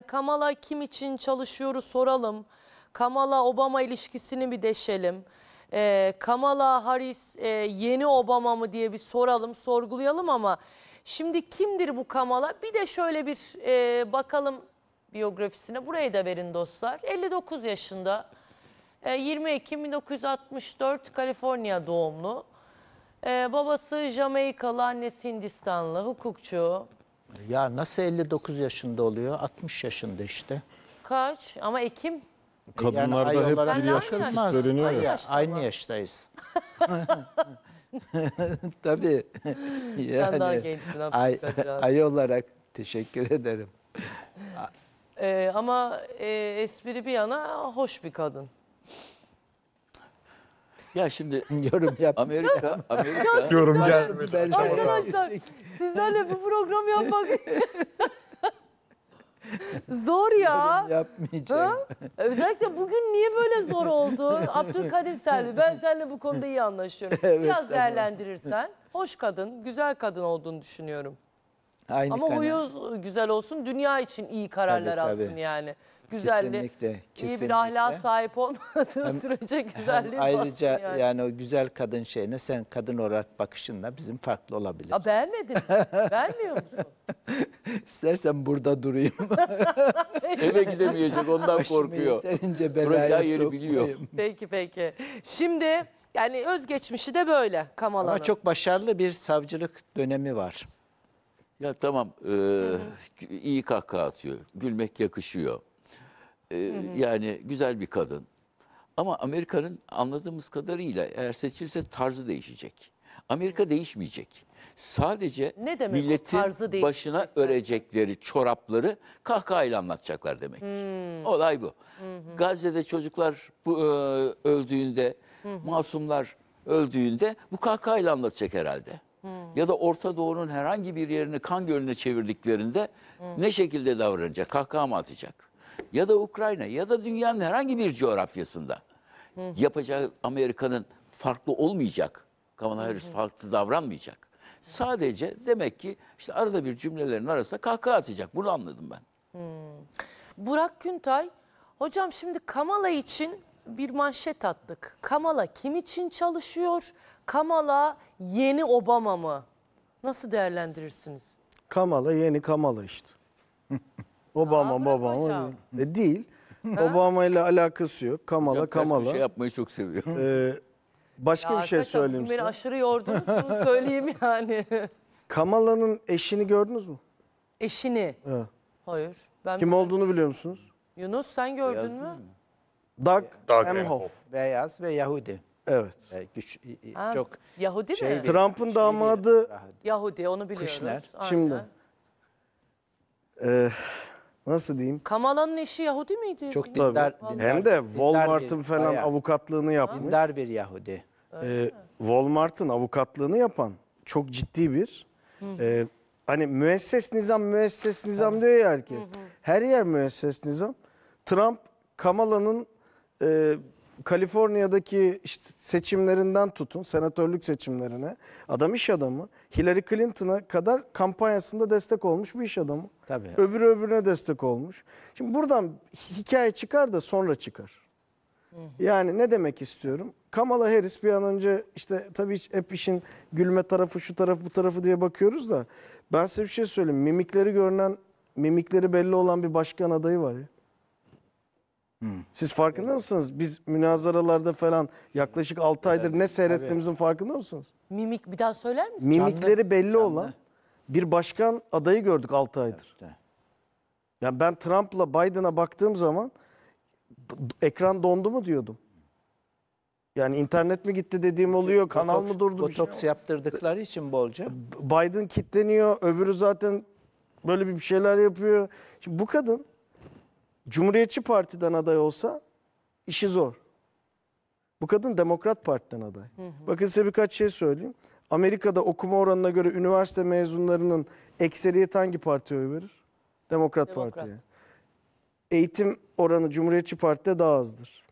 Kamala kim için çalışıyoru soralım. Kamala Obama ilişkisini bir deşelim. Kamala Harris yeni Obama mı diye bir soralım, sorgulayalım ama şimdi kimdir bu Kamala? Bir de şöyle bir bakalım biyografisine. Burayı da verin dostlar. 59 yaşında, 20 Ekim 1964 Kaliforniya doğumlu. Babası Jamaikalı, annesi Hindistanlı, hukukçu. Ya nasıl 59 yaşında oluyor? 60 yaşında işte. Kaç? Ama Ekim. Kadınlarda ay hep olarak bir yaş bakılmaz. söyleniyor ya. Yaşta Aynı mı? yaştayız. Tabii. Sen daha gençsin Abdülkadir abi. Ay olarak teşekkür ederim. Ama espri bir yana hoş bir kadın. Ya şimdi Yorum yap. Amerika Yorum gelmedi. Arkadaşlar sizlerle bu programı yapmak zor ya. Yapmayacağım. Özellikle bugün niye böyle zor oldu? Abdülkadir Selvi, ben seninle bu konuda iyi anlaşıyorum. Evet, Biraz tamam. değerlendirirsen hoş kadın, güzel kadın olduğunu düşünüyorum. Aynı Ama kanal. huyu güzel olsun, dünya için iyi kararlar Tabii, tabii. alsın yani. Güzelliği, Kesinlikle, iyi kesinlikle. bir ahlak sahip olmadığı sürece güzelliği Ayrıca batsın yani o güzel kadın şeyine sen kadın olarak bakışınla bizim farklı olabilir. Aa, beğenmedin mi? Beğenmiyor musun? İstersen burada durayım. eve gidemeyecek ondan korkuyor. Yeterince Burası belaya her yeri biliyor. sokmayayım. Peki. Şimdi yani özgeçmişi de böyle Kamala'nın. Ama çok başarılı bir savcılık dönemi var. Ya tamam iyi kahkaha atıyor. Gülmek yakışıyor. Yani güzel bir kadın. Ama Amerika'nın anladığımız kadarıyla eğer seçilse tarzı değişecek. Amerika değişmeyecek. Sadece Ne demek o, milletin tarzı değişecek? başına örecekleri çorapları kahkahayla anlatacaklar demek. Olay bu. Gazze'de çocuklar öldüğünde, masumlar öldüğünde bu kahkahayla anlatacak herhalde. Ya da Orta Doğu'nun herhangi bir yerini kan gölüne çevirdiklerinde ne şekilde davranacak? Kahkaha mı atacak? Ya da Ukrayna ya da dünyanın herhangi bir coğrafyasında yapacağı Amerika'nın farklı olmayacak. Kamala Harris farklı davranmayacak. Sadece demek ki işte arada bir cümlelerin arasında kahkaha atacak. Bunu anladım ben. Burak Güntay, hocam şimdi Kamala için bir manşet attık. Kamala kim için çalışıyor? Kamala yeni Obama mı? Nasıl değerlendirirsiniz? Kamala yeni Kamala işte. Obama bırak babama hocam. değil. Değil. Obama ile alakası yok. Kamala Hocam ters bir Kamala. şey yapmayı çok seviyor. Başka Ya bir şey arkadaşlar, söyleyeyim bugün beni size. aşırı yordunuz, bunu söyleyeyim yani. Kamala'nın eşini gördünüz mü? Eşini. Evet. Hayır. Ben Kim olduğunu biliyor musunuz? Yunus sen gördün mü? Doug Doug Emhoff. Beyaz ve Yahudi. Evet. Güç, Ha, çok Yahudi şey mi? bir- Trump'ın damadı Yahudi, onu biliyoruz. Kushner. Aynen. şimdi nasıl diyeyim? Kamala'nın eşi Yahudi miydi? çok Tabii. dindar, Hem de Walmart'ın bir- falan bayağı avukatlığını yapmış. dindar bir Yahudi. Walmart'ın avukatlığını yapan çok ciddi bir hani müesses nizam diyor ya herkes. Her yer müesses nizam. Trump Kamala'nın Kaliforniya'daki işte seçimlerinden tutun, senatörlük seçimlerine, adam iş adamı. Hillary Clinton'a kadar kampanyasında destek olmuş bir iş adamı. Tabii. Öbürü öbürüne destek olmuş. Şimdi buradan hikaye çıkar da sonra çıkar. Yani ne demek istiyorum? Kamala Harris bir an önce işte tabii hep işin gülme tarafı, şu tarafı, bu tarafı diye bakıyoruz da ben size bir şey söyleyeyim. Mimikleri belli olan bir başkan adayı var ya. Siz farkında mısınız? Biz münazaralarda falan yaklaşık 6 aydır ne seyrettiğimizin farkında mısınız? Mimik bir daha söyler misin? Mimikleri belli olan bir başkan adayı gördük 6 aydır. Yani ben Trump'la Biden'a baktığım zaman ekran dondu mu diyordum. Yani internet mi gitti dediğim oluyor, kanal mı durdu bir şey. Botoks yaptırdıkları için bolca. Biden kitleniyor, öbürü zaten böyle bir şeyler yapıyor. Şimdi bu kadın Cumhuriyetçi Parti'den aday olsa işi zor. Bu kadın Demokrat Parti'den aday. Bakın size birkaç şey söyleyeyim. Amerika'da okuma oranına göre üniversite mezunlarının ekseriyeti hangi partiye oy verir? Demokrat Parti'ye. Eğitim oranı Cumhuriyetçi Parti'de daha azdır.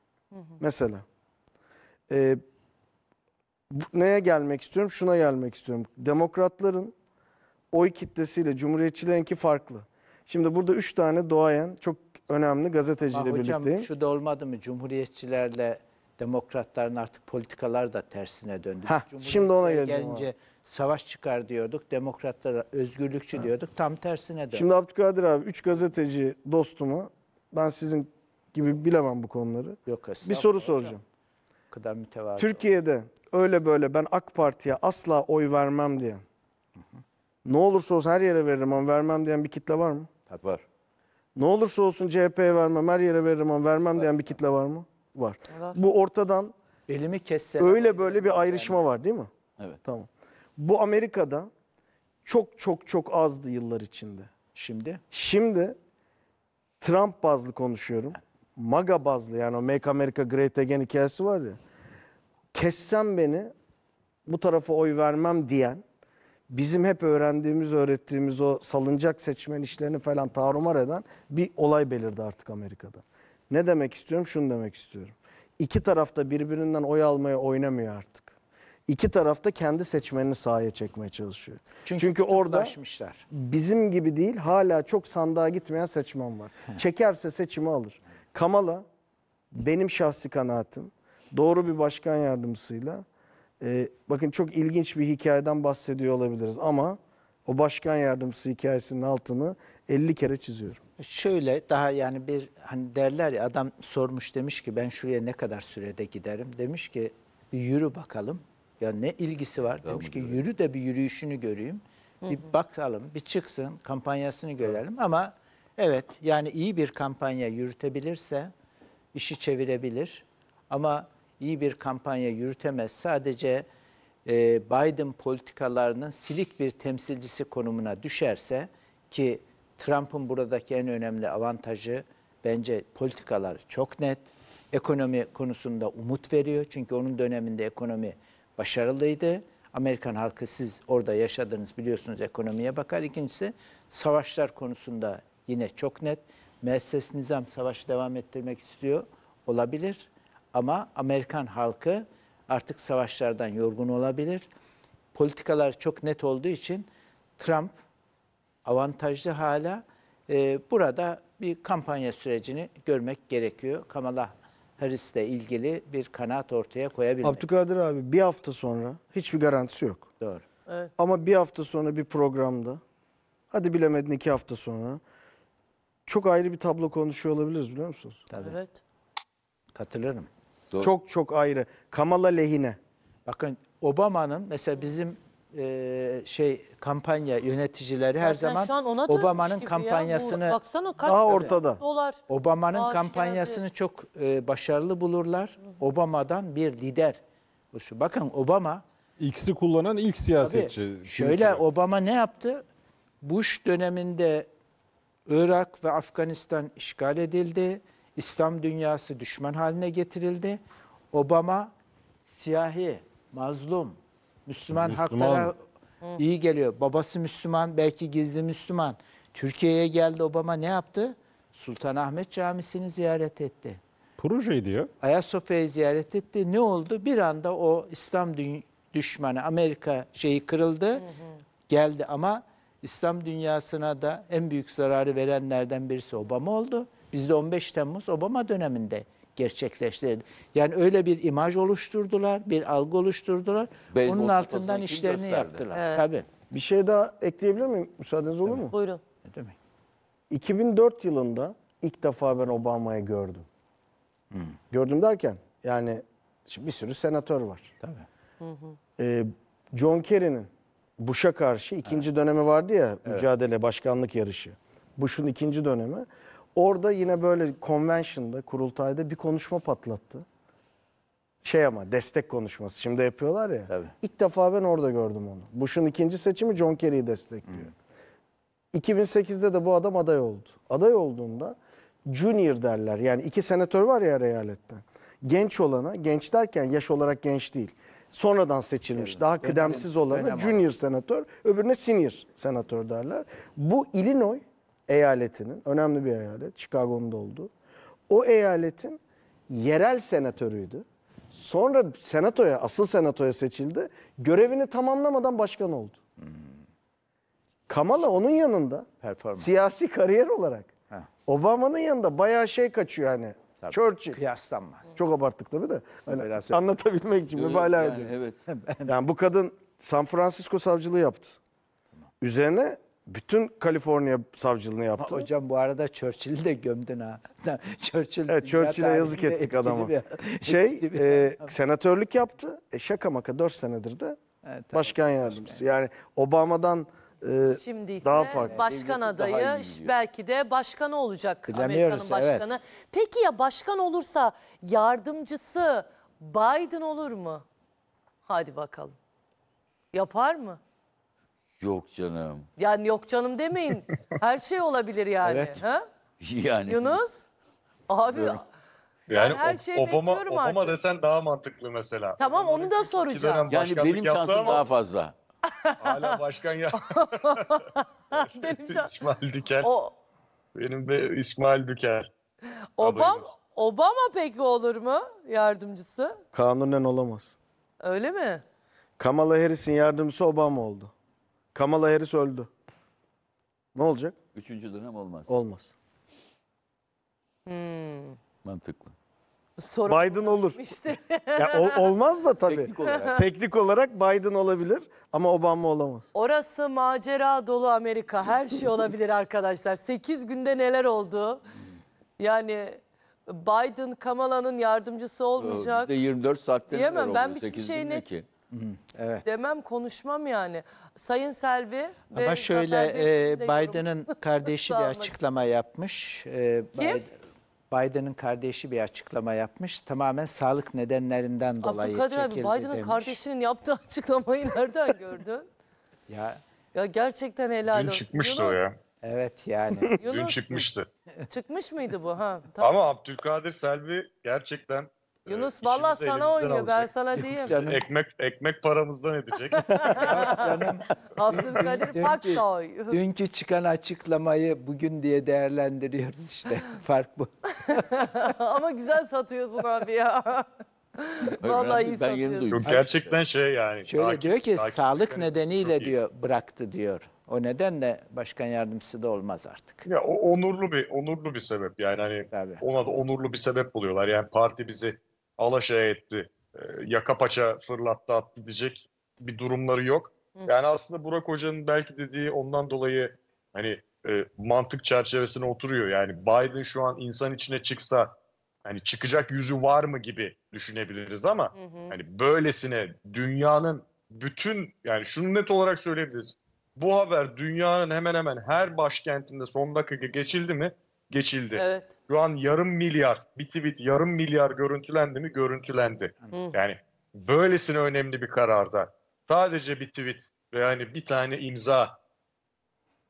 Mesela. Neye gelmek istiyorum? Şuna gelmek istiyorum. Demokratların oy kitlesiyle Cumhuriyetçilerinki farklı. Şimdi burada 3 tane doğayan çok önemli gazeteciyle Ama hocam birlikteyim. şu da olmadı mı? Cumhuriyetçilerle demokratların artık politikalar da tersine döndü. Heh, şimdi ona Cumhuriyetlere geleceğim gelince savaş çıkar diyorduk. Demokratlara özgürlükçü diyorduk. Tam tersine döndü. Şimdi Abdülkadir abi 3 gazeteci dostumu, ben sizin gibi bilemem bu konuları. Yok, Bir estağfurullah soru hocam. soracağım. O kadar mütevazı. Türkiye'de öyle böyle ben AK Parti'ye asla oy vermem diyen, ne olursa olsun her yere veririm ama vermem diyen bir kitle var mı? Tabii var. Ne olursa olsun CHP'ye vermem, her yere veririm ama vermem diyen bir kitle var mı? Var. Var. Bu ortadan Elimi kesse. öyle böyle bir ayrışma var değil mi? Evet. Tamam. Bu Amerika'da çok çok çok azdı yıllar içinde. Şimdi Şimdi Trump bazlı konuşuyorum. MAGA bazlı, yani o Make America Great Again hikayesi var ya. Kessem beni, bu tarafa oy vermem diyen, bizim hep öğrettiğimiz o salıncak seçmen işlerini falan tarumar eden bir olay belirdi artık Amerika'da. Ne demek istiyorum? Şunu demek istiyorum. İki tarafta birbirinden oy almaya oynamıyor artık. İki tarafta kendi seçmenini sahaya çekmeye çalışıyor. Çünkü orada kutuplaşmışlar. bizim gibi değil, hala çok sandığa gitmeyen seçmen var. Çekerse seçimi alır. Kamala, benim şahsi kanaatim, doğru bir başkan yardımcısıyla, bakın çok ilginç bir hikayeden bahsediyor olabiliriz ama o başkan yardımcısı hikayesinin altını 50 kere çiziyorum. Şöyle daha yani bir hani derler ya, adam sormuş, demiş ki ben şuraya ne kadar sürede giderim? Demiş ki bir yürü bakalım. Ya ne ilgisi var? Demiş ki yürü de bir yürüyüşünü göreyim. Bir bakalım, bir çıksın, kampanyasını görelim. Ama evet, yani iyi bir kampanya yürütebilirse işi çevirebilir. Ama iyi bir kampanya yürütemez. Sadece Biden politikalarının silik bir temsilcisi konumuna düşerse, ki Trump'ın buradaki en önemli avantajı bence politikalar çok net. Ekonomi konusunda umut veriyor. Çünkü onun döneminde ekonomi başarılıydı. Amerikan halkı, siz orada yaşadınız biliyorsunuz, ekonomiye bakar. İkincisi savaşlar konusunda yine çok net. Müesses nizam savaşı devam ettirmek istiyor olabilir. Ama Amerikan halkı artık savaşlardan yorgun olabilir. Politikalar çok net olduğu için Trump avantajlı hala. Burada bir kampanya sürecini görmek gerekiyor. Kamala Harris'le ilgili bir kanaat ortaya koyabilmek. Abdülkadir abi, bir hafta sonra, hiçbir garantisi yok. Doğru. Ama bir hafta sonra bir programda, hadi bilemedin 2 hafta sonra, çok ayrı bir tablo konuşuyor olabiliriz, biliyor musunuz? Tabii. Evet. Katılırım. Doğru. Çok çok ayrı. Kamala lehine. Bakın Obama'nın mesela bizim kampanya yöneticileri her Zaten zaman şu an ona dönmüş Obama'nın gibi ya. kampanyasını Baksana kaç Daha ortada. dolar. Obama'nın Maaş kampanyasını geldi. çok başarılı bulurlar. Obama'dan bir lider. Bakın Obama X'i kullanan ilk siyasetçi. tabii, şöyle Twitter'da. Obama ne yaptı? Bush döneminde Irak ve Afganistan işgal edildi. İslam dünyası düşman haline getirildi. Obama siyahi, mazlum, Müslüman haklara iyi geliyor. Babası Müslüman, belki gizli Müslüman. Türkiye'ye geldi, Obama ne yaptı? Sultanahmet Camisi'ni ziyaret etti. Projeydi ya. Ayasofya'yı ziyaret etti. Ne oldu? Bir anda o İslam düşmanı Amerika kırıldı, geldi ama İslam dünyasına da en büyük zararı verenlerden birisi Obama oldu. Bizde 15 Temmuz Obama döneminde gerçekleştirildi. Yani öyle bir imaj oluşturdular, bir algı oluşturdular. Beyzbol Onun altından sopasını kim işlerini gösterdi? yaptılar. Tabii. Bir şey daha ekleyebilir miyim? Müsaadeniz olur mu? Buyurun. Ne demek? 2004 yılında ilk defa ben Obama'yı gördüm. Gördüm derken yani şimdi bir sürü senatör var. Tabii. John Kerry'nin Bush'a karşı ikinci dönemi vardı ya, mücadele, başkanlık yarışı. Bush'un ikinci dönemi. Orada yine böyle convention'da, kurultayda bir konuşma patlattı. Ama destek konuşması. Şimdi yapıyorlar ya. Tabii. İlk defa ben orada gördüm onu. Bush'un ikinci seçimi John Kerry'yi destekliyor. 2008'de de bu adam aday oldu. Aday olduğunda junior derler. Yani 2 senatör var ya eyaletten. Genç olana, genç derken yaş olarak genç değil. Sonradan seçilmiş, daha kıdemsiz olana junior senatör, öbürüne senior senatör derler. Bu Illinois eyaletinin, önemli bir eyalet, Chicago'nun da olduğu, o eyaletin yerel senatörüydü. Sonra asıl senatoya seçildi. Görevini tamamlamadan başkan oldu. Kamala onun yanında Performans. siyasi kariyer olarak. Ha. Obama'nın yanında bayağı şey kaçıyor hani. Tabii, Churchill. kıyaslanmaz. Çok abarttık tabii de. Hani Biraz- anlatabilmek için mübalağa Yani ediyorum. evet. Yani bu kadın San Francisco savcılığı yaptı. Üzerine bütün Kaliforniya savcılığını yaptı. Hocam bu arada Churchill'i de gömdün ha. Churchill, Evet, dünya Churchill'e yazık tarihinde ettik etkili adama. bir- Senatörlük yaptı. Şaka maka 4 senedir de Evet, tabii. başkan yardımcısı. Yani Obama'dan Şimdi ise daha farklı. başkan Devleti daha adayı iyi gidiyor. belki de başkanı olacak Bilemiyoruz, Amerika'nın başkanı. Peki ya başkan olursa yardımcısı Biden olur mu? Hadi bakalım. Yapar mı? Yok canım. Yani yok canım demeyin. Her şey olabilir yani. Evet. Ha? Yani. Yunus? Abi Yani her şeyi Obama bekliyorum artık. desen daha mantıklı mesela. Tamam, onu da İki soracağım. dönem Yani başkanlık benim yaptı şansım ama daha fazla. hala başkan ya. Benim İsmail Dükel. o Benim de İsmail Dükel. Obama, adayımız. Obama peki olur mu yardımcısı? kanunen olamaz. Öyle mi? Kamala Harris'in yardımcısı Obama oldu. Kamala Harris öldü. Ne olacak? 3. dönem olmaz. Olmaz. Mantıklı. Sorun Biden olur. işte. Ya, olmaz da tabii. Teknik olarak. Teknik olarak Biden olabilir ama Obama olamaz. Orası macera dolu Amerika. Her şey olabilir arkadaşlar. 8 günde neler oldu? Yani Biden Kamala'nın yardımcısı olmayacak. Bizde 24 saatte Diyemem, neler ben oluyor? hiçbir 8 şey gün ne net- ki? Evet. Demem, konuşmam yani. Sayın Selvi ve Ama şöyle Zafer Bey, sizin de yorum. Biden'ın kardeşi bir Sağ olun. açıklama yapmış. Biden'ın kardeşi bir açıklama yapmış. Tamamen sağlık nedenlerinden dolayı Abdülkadir abi, çekildi Biden'ın demiş. kardeşinin yaptığı açıklamayı nereden gördün? Ya Ya gerçekten helal Dün olsun. çıkmıştı o ya. evet yani. Dün Yunus, çıkmıştı. çıkmış mıydı bu? Ha, tamam. Ama Abdülkadir Selvi gerçekten Yunus işimizi valla sana elimizden oynuyor, ben alacak. sana diyeyim. Canım, Ekmek paramızdan edecek. canım. Abdülkadir Paksoy. Dünkü çıkan açıklamayı bugün diye değerlendiriyoruz işte. Fark bu. Ama güzel satıyorsun abi ya. Vallahi iyi Ben yeni satıyorsun. duydum. Yok, gerçekten şey yani. Şöyle diyor ki takip sağlık mekanizması nedeniyle çok iyi. diyor bıraktı diyor. O nedenle başkan yardımcısı da olmaz artık. Ya o onurlu bir sebep yani hani Tabii. ona da onurlu bir sebep buluyorlar. Yani parti bizi alaşağı etti, yaka paça fırlattı attı diyecek bir durumları yok. Yani aslında Burak Hoca'nın belki dediği ondan dolayı hani mantık çerçevesine oturuyor. Yani Biden şu an insan içine çıksa hani çıkacak yüzü var mı gibi düşünebiliriz ama hani böylesine dünyanın bütün yani şunu net olarak söyleyebiliriz. Bu haber dünyanın hemen hemen her başkentinde son dakika geçildi mi? Geçildi. Evet. Şu an yarım milyar, bir tweet yarım milyar görüntülendi mi? Görüntülendi. Yani böylesine önemli bir kararda sadece bir tweet ve yani bir tane imza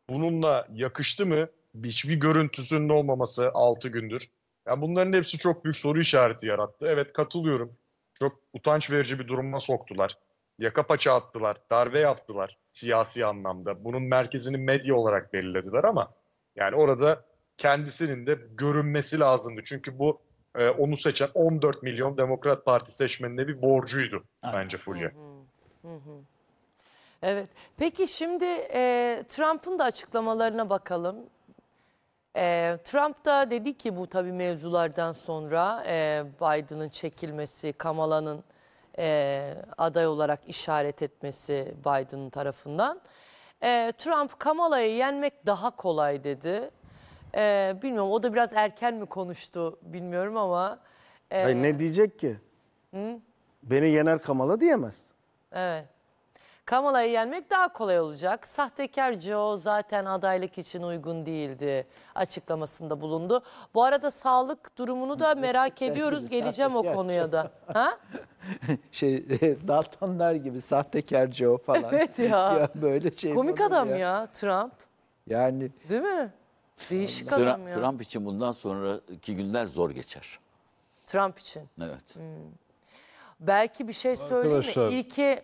bununla yakıştı mı? Hiçbir görüntüsünün olmaması 6 gündür. Yani bunların hepsi çok büyük soru işareti yarattı. Evet, katılıyorum. Çok utanç verici bir duruma soktular. Yaka paça attılar, darbe yaptılar siyasi anlamda. Bunun merkezini medya olarak belirlediler ama yani orada kendisinin de görünmesi lazımdı. Çünkü bu onu seçen 14 milyon Demokrat Parti seçmenine bir borcuydu bence Fulya. Evet. Peki şimdi Trump'ın da açıklamalarına bakalım. Trump da dedi ki bu tabii mevzulardan sonra Biden'ın çekilmesi, Kamala'nın aday olarak işaret etmesi Biden'ın tarafından. Trump Kamala'yı yenmek daha kolay dedi. Bilmiyorum, o da biraz erken mi konuştu bilmiyorum ama. Hayır, ne diyecek ki? Beni yener Kamala diyemez. Evet. Kamala'yı yenmek daha kolay olacak. Sahtekar Joe zaten adaylık için uygun değildi açıklamasında bulundu. Bu arada sağlık durumunu da merak ediyoruz. Geleceğim o sahtekar konuya da. Ha? Daltonlar gibi sahtekar Joe falan. Evet ya. böyle şey Komik olur adam ya Trump. Yani Değil mi? Değişik adam ya. Trump için bundan sonraki günler zor geçer. Trump için. Evet. Belki bir şey söyleyeyim Arkadaşlar. mi? İlki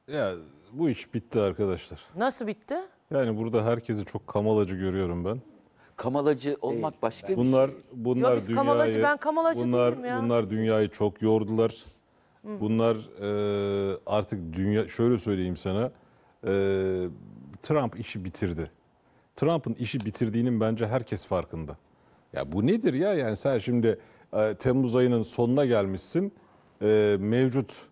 Ya bu iş bitti arkadaşlar. nasıl bitti? Yani burada herkesi çok kamalacı görüyorum ben. Kamalacı olmak başka bir Bunlar şey. bunlar Yo, biz kamalacı, ben kamalacı değilim ya. Bunlar dünyayı çok yordular. Bunlar artık dünya, şöyle söyleyeyim sana, Trump işi bitirdi. Trump'ın işi bitirdiğinin bence herkes farkında. Ya bu nedir ya? Yani sen şimdi Temmuz ayının sonuna gelmişsin. Mevcut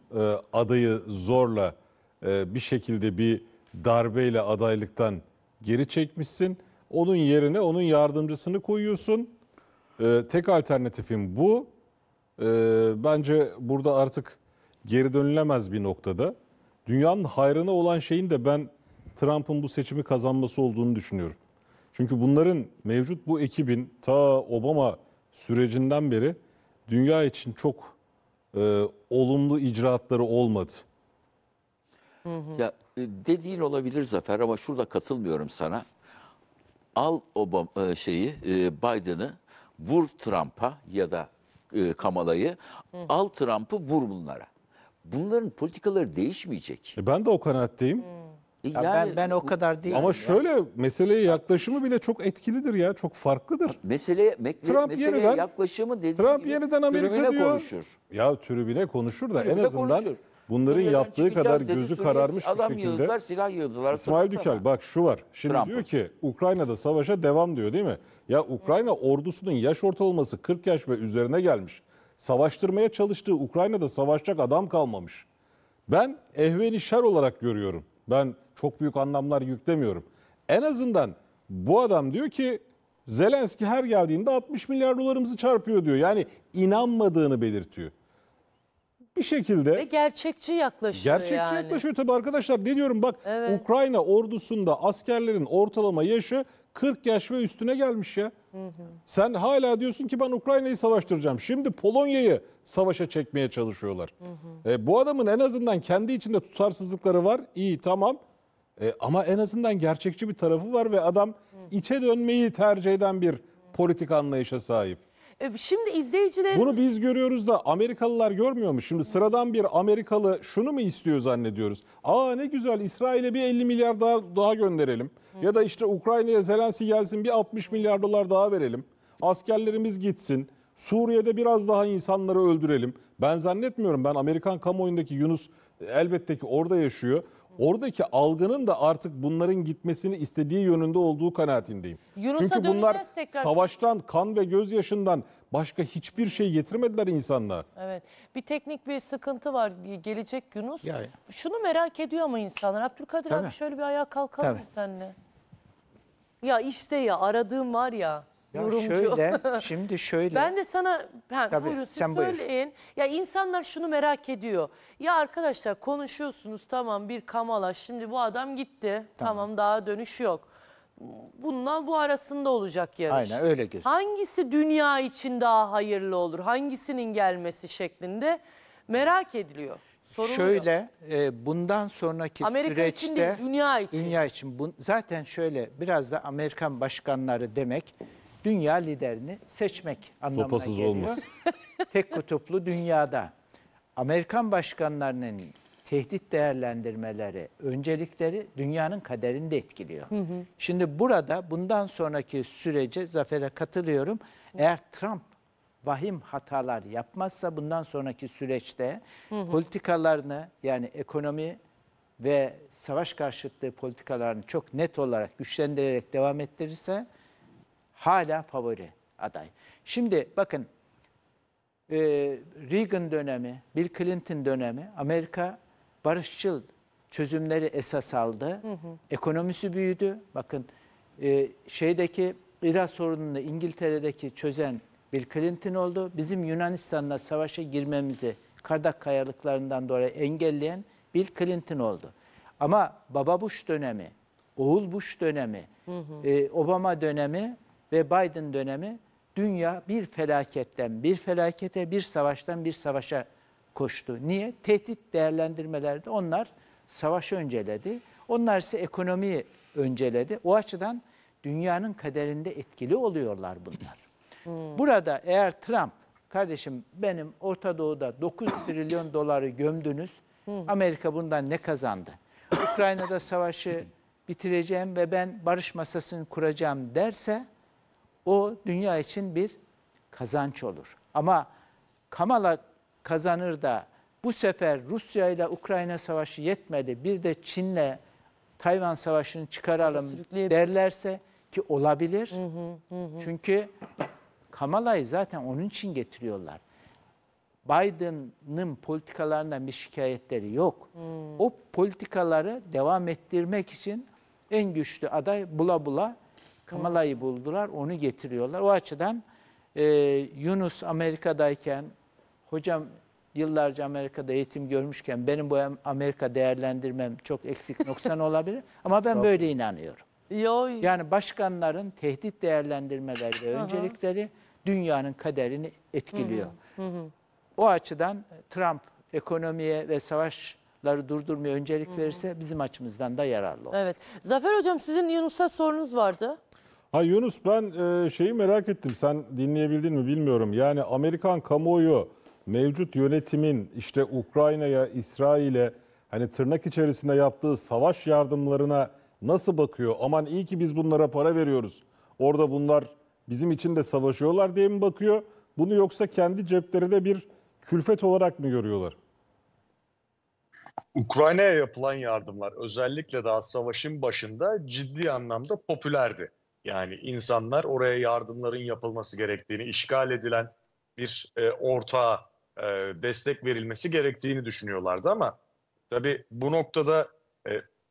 adayı zorla bir şekilde bir darbeyle adaylıktan geri çekmişsin. Onun yerine onun yardımcısını koyuyorsun. Tek alternatifim bu. Bence burada artık geri dönülemez bir noktada. Dünyanın hayrına olan şeyin de ben Trump'ın bu seçimi kazanması olduğunu düşünüyorum. Çünkü bunların mevcut bu ekibin ta Obama sürecinden beri dünya için çok olumlu icraatları olmadı. Ya dediğin olabilir Zafer ama şurada katılmıyorum sana. Al Obama Biden'ı vur Trump'a ya da Kamala'yı al Trump'ı vur bunlara. Bunların politikaları değişmeyecek. Ben de o kanaatteyim. Ya ben o kadar değilim. Ama ya. şöyle meseleye yaklaşımı bile çok etkilidir ya. Çok farklıdır. Meseleye Trump yeniden- yaklaşımı dediğim Trump gibi yeniden Amerika tribüne diyor. konuşur. Ya tribüne konuşur da en Tribüne azından konuşur. bunların Suriye'den yaptığı çıkacağız kadar dedi, gözü Suriye kararmış bir adam şekilde. yığdılar, silah yığdılar. İsmail Sonra Dükel bak şu var. Şimdi Trump'ın. diyor ki Ukrayna'da savaşa devam diyor değil mi? Ya Ukrayna ordusunun yaş ortalaması 40 yaş ve üzerine gelmiş. Savaştırmaya çalıştığı Ukrayna'da savaşacak adam kalmamış. Ben ehveni şer olarak görüyorum. Ben çok büyük anlamlar yüklemiyorum. En azından bu adam diyor ki Zelenski her geldiğinde 60 milyar dolarımızı çarpıyor diyor. Yani inanmadığını belirtiyor. Bir şekilde Ve gerçekçi yaklaşıyor gerçekçi yani. yaklaşıyor tabii arkadaşlar. Ne diyorum bak Evet. Ukrayna ordusunda askerlerin ortalama yaşı 40 yaş ve üstüne gelmiş ya. Sen hala diyorsun ki ben Ukrayna'yı savaştıracağım. Şimdi Polonya'yı savaşa çekmeye çalışıyorlar. Bu adamın en azından kendi içinde tutarsızlıkları var. İyi tamam. Ama en azından gerçekçi bir tarafı var ve adam içe dönmeyi tercih eden bir politik anlayışa sahip. Şimdi izleyicilerin Bunu biz görüyoruz da Amerikalılar görmüyor mu? Şimdi sıradan bir Amerikalı şunu mu istiyor zannediyoruz? Aa ne güzel İsrail'e bir 50 milyar daha gönderelim. Ya da işte Ukrayna'ya Zelenski gelsin bir 60 milyar dolar daha verelim. Askerlerimiz gitsin. Suriye'de biraz daha insanları öldürelim. Ben zannetmiyorum. Ben Amerikan kamuoyundaki Yunus elbette ki orada yaşıyor. Oradaki algının da artık bunların gitmesini istediği yönünde olduğu kanaatindeyim. Yunus'a Çünkü bunlar döneceğiz tekrar. savaştan, kan ve gözyaşından başka hiçbir şey getirmediler insanlığa. evet, bir teknik bir sıkıntı var, gelecek Yunus. Yani. Şunu merak ediyor ama insanlar. Abdülkadir abi Tabii. şöyle bir ayağa kalkalım mı Tabii. seninle? Ya işte ya aradığım var ya, Ya yorumcu. şimdi şöyle. Ben de sana, Tabii, buyurun siz sen buyur. söyleyin. Ya insanlar şunu merak ediyor. Ya arkadaşlar konuşuyorsunuz tamam bir Kamala, şimdi bu adam gitti. Tamam daha dönüş yok. Bununla bu arasında olacak yarış. Aynen öyle gözüküyor. Hangisi dünya için daha hayırlı olur? Hangisinin gelmesi şeklinde merak ediliyor. Soruluyor. Şöyle bundan sonraki Amerika süreçte için değil, dünya için. Dünya için zaten şöyle biraz da Amerikan başkanları demek dünya liderini seçmek anlamına Sopasız geliyor. olmaz. Tek kutuplu dünyada Amerikan başkanlarının tehdit değerlendirmeleri, öncelikleri dünyanın kaderini de etkiliyor. Şimdi burada bundan sonraki sürece Zafer'e katılıyorum. Eğer Trump vahim hatalar yapmazsa bundan sonraki süreçte politikalarını yani ekonomi ve savaş karşıtlığı politikalarını çok net olarak güçlendirerek devam ettirirse hala favori aday. Şimdi bakın Reagan dönemi, Bill Clinton dönemi Amerika barışçıl çözümleri esas aldı. Ekonomisi büyüdü. Bakın şeydeki Irak sorununu İngiltere'deki çözen Bill Clinton oldu. Bizim Yunanistan'la savaşa girmemizi Kardak kayalıklarından dolayı engelleyen Bill Clinton oldu. Ama Baba Bush dönemi, oğul Bush dönemi, Obama dönemi ve Biden dönemi dünya bir felaketten bir felakete, bir savaştan bir savaşa koştu. Niye? Tehdit değerlendirmelerde onlar savaşı önceledi. Onlar ise ekonomiyi önceledi. O açıdan dünyanın kaderinde etkili oluyorlar bunlar. Burada eğer Trump, kardeşim benim Orta Doğu'da 9 trilyon doları gömdünüz, Amerika bundan ne kazandı? Ukrayna'da savaşı bitireceğim ve ben barış masasını kuracağım derse o dünya için bir kazanç olur. Ama Kamala kazanır da bu sefer Rusya ile Ukrayna savaşı yetmedi. Bir de Çin'le Tayvan Savaşı'nı çıkaralım Sürükleyebilir. derlerse ki olabilir. Çünkü Kamala'yı zaten onun için getiriyorlar. Biden'ın politikalarından bir şikayetleri yok. O politikaları devam ettirmek için en güçlü aday bula bula Kamala'yı buldular, onu getiriyorlar. O açıdan Yunus Amerika'dayken, hocam yıllarca Amerika'da eğitim görmüşken benim bu Amerika değerlendirmem çok eksik noksan olabilir. Ama ben böyle inanıyorum. Yo, Yani başkanların tehdit değerlendirmeleri ve öncelikleri dünyanın kaderini etkiliyor. O açıdan Trump ekonomiye ve savaşları durdurmaya öncelik verirse bizim açımızdan da yararlı olur. evet. Zafer Hocam sizin Yunus'a sorunuz vardı. Ha Yunus, ben şeyi merak ettim. Sen dinleyebildin mi bilmiyorum. Yani Amerikan kamuoyu mevcut yönetimin işte Ukrayna'ya, İsrail'e hani tırnak içerisinde yaptığı savaş yardımlarına nasıl bakıyor? Aman iyi ki biz bunlara para veriyoruz. Orada bunlar bizim için de savaşıyorlar diye mi bakıyor? Bunu yoksa kendi ceplerinde bir külfet olarak mı görüyorlar? Ukrayna'ya yapılan yardımlar özellikle daha savaşın başında ciddi anlamda popülerdi. Yani insanlar oraya yardımların yapılması gerektiğini, işgal edilen bir ortağa destek verilmesi gerektiğini düşünüyorlardı ama tabii bu noktada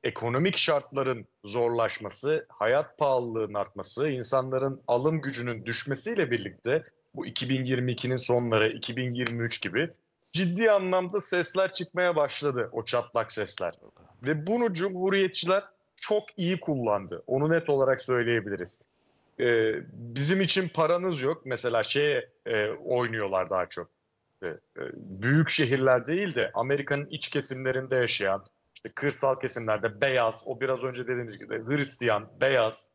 ekonomik şartların zorlaşması, hayat pahalılığının artması, insanların alım gücünün düşmesiyle birlikte bu 2022'nin sonları, 2023 gibi ciddi anlamda sesler çıkmaya başladı, o çatlak sesler. Ve bunu cumhuriyetçiler çok iyi kullandı. Onu net olarak söyleyebiliriz. Bizim için paranız yok. Mesela oynuyorlar daha çok. Büyük şehirler değil de Amerika'nın iç kesimlerinde yaşayan, işte kırsal kesimlerde beyaz, o biraz önce dediğimiz gibi Hristiyan, beyaz,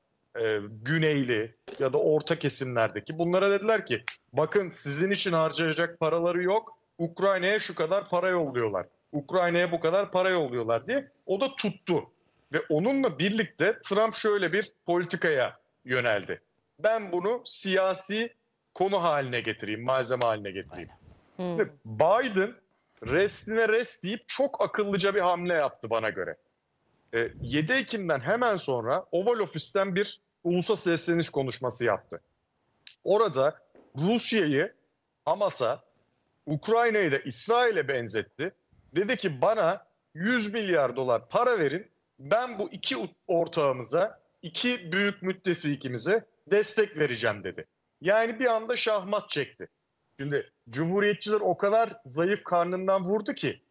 güneyli ya da orta kesimlerdeki bunlara dediler ki bakın sizin için harcayacak paraları yok. Ukrayna'ya şu kadar para yolluyorlar. Ukrayna'ya bu kadar para yolluyorlar diye. O da tuttu. Ve onunla birlikte Trump şöyle bir politikaya yöneldi. Ben bunu siyasi konu haline getireyim, malzeme haline getireyim. Biden restine rest deyip çok akıllıca bir hamle yaptı bana göre. 7 Ekim'den hemen sonra Oval Ofis'ten bir ulusa sesleniş konuşması yaptı. Orada Rusya'yı Hamas'a, Ukrayna'yı da İsrail'e benzetti. Dedi ki bana 100 milyar dolar para verin. Ben bu iki ortağımıza, iki büyük müttefikimize destek vereceğim dedi. Yani bir anda şahmat çekti. Şimdi Cumhuriyetçiler o kadar zayıf karnından vurdu ki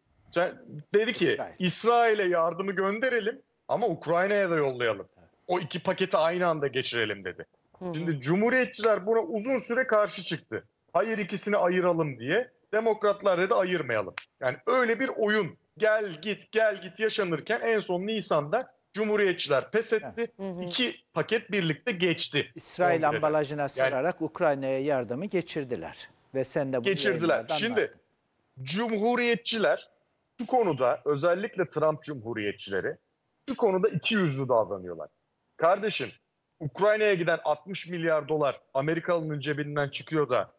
dedi ki İsrail'e yardımı gönderelim ama Ukrayna'ya da yollayalım. O iki paketi aynı anda geçirelim dedi. Şimdi Cumhuriyetçiler buna uzun süre karşı çıktı. Hayır ikisini ayıralım diye. Demokratlar dedi ayırmayalım. Yani öyle bir oyun gel git yaşanırken en son Nisan'da Cumhuriyetçiler pes etti. İki paket birlikte geçti. İsrail Kongrede. ambalajına sararak Ukrayna'ya yardımı geçirdiler. Ve sen de bunu Geçirdiler. yayınlardan Şimdi baktın. Cumhuriyetçiler şu konuda özellikle Trump Cumhuriyetçileri şu konuda ikiyüzlü davranıyorlar. Kardeşim Ukrayna'ya giden 60 milyar dolar Amerikalı'nın cebinden çıkıyor da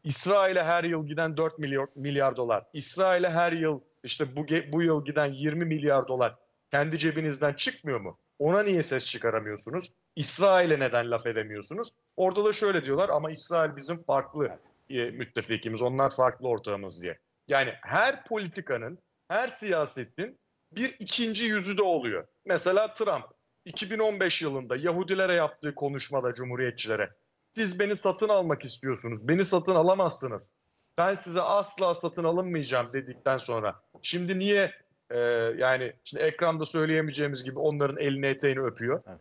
İsrail'e her yıl giden 4 milyar dolar, İsrail'e her yıl işte bu yıl giden 20 milyar dolar kendi cebinizden çıkmıyor mu? Ona niye ses çıkaramıyorsunuz? İsrail'e neden laf edemiyorsunuz? Orada da şöyle diyorlar ama İsrail bizim farklı müttefikimiz, onlar farklı ortağımız diye. Yani her politikanın, her siyasetin bir ikinci yüzü de oluyor. Mesela Trump 2015 yılında Yahudilere yaptığı konuşmada Cumhuriyetçilere siz beni satın almak istiyorsunuz, beni satın alamazsınız. Ben size asla satın alınmayacağım dedikten sonra şimdi niye yani şimdi ekranda söyleyemeyeceğimiz gibi onların elini eteğini öpüyor. Evet.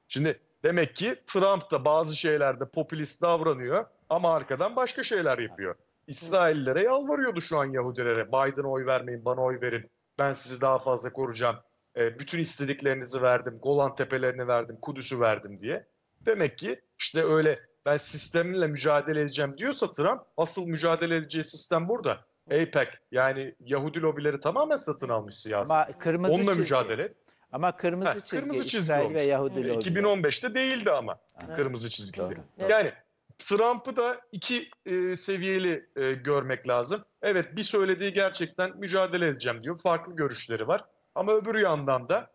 Şimdi demek ki Trump da bazı şeylerde popülist davranıyor ama arkadan başka şeyler yapıyor. İsraillilere yalvarıyordu şu an Yahudilere. Biden'a oy vermeyin, bana oy verin. Ben sizi daha fazla koruyacağım. Bütün istediklerinizi verdim. Golan Tepelerini verdim, Kudüs'ü verdim diye. Demek ki işte öyle ben sistemle mücadele edeceğim diyorsa Trump, asıl mücadele edeceği sistem burada. AIPAC yani Yahudi lobileri tamamen satın almış siyaset. Ama kırmızı onunla çizgi. mücadele. Ama kırmızı çizgi İsrail olmuş. ve Yahudi lobileri. 2015'te değildi ama kırmızı çizgisi. Yani Trump'ı da iki seviyeli görmek lazım. Evet bir söylediği gerçekten mücadele edeceğim diyor. Farklı görüşleri var. Ama öbür yandan da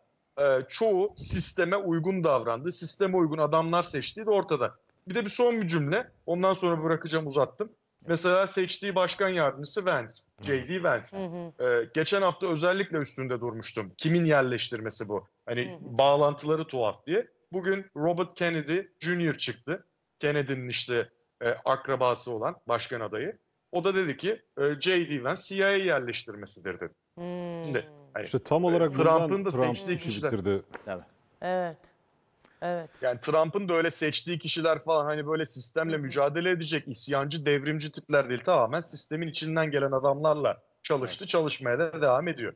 çoğu sisteme uygun davrandı. Sisteme uygun adamlar seçtiği de ortada. Bir de son bir cümle. Ondan sonra bırakacağım, uzattım. Mesela seçtiği başkan yardımcısı Vance, J.D. Vance. Geçen hafta özellikle üstünde durmuştum. Kimin yerleştirmesi bu? Hani bağlantıları tuhaf diye. Bugün Robert Kennedy Jr. çıktı. Kennedy'nin işte akrabası olan başkan adayı. O da dedi ki J.D. Vance CIA yerleştirmesidir dedi. Şimdi hani, İşte tam olarak Trump'ın bundan da Trump seçtiği işi kişiler. bitirdi. Evet. Evet. Yani Trump'ın da öyle seçtiği kişiler falan hani böyle sistemle mücadele edecek isyancı, devrimci tipler değil. Tamamen sistemin içinden gelen adamlarla çalıştı, çalışmaya da devam ediyor.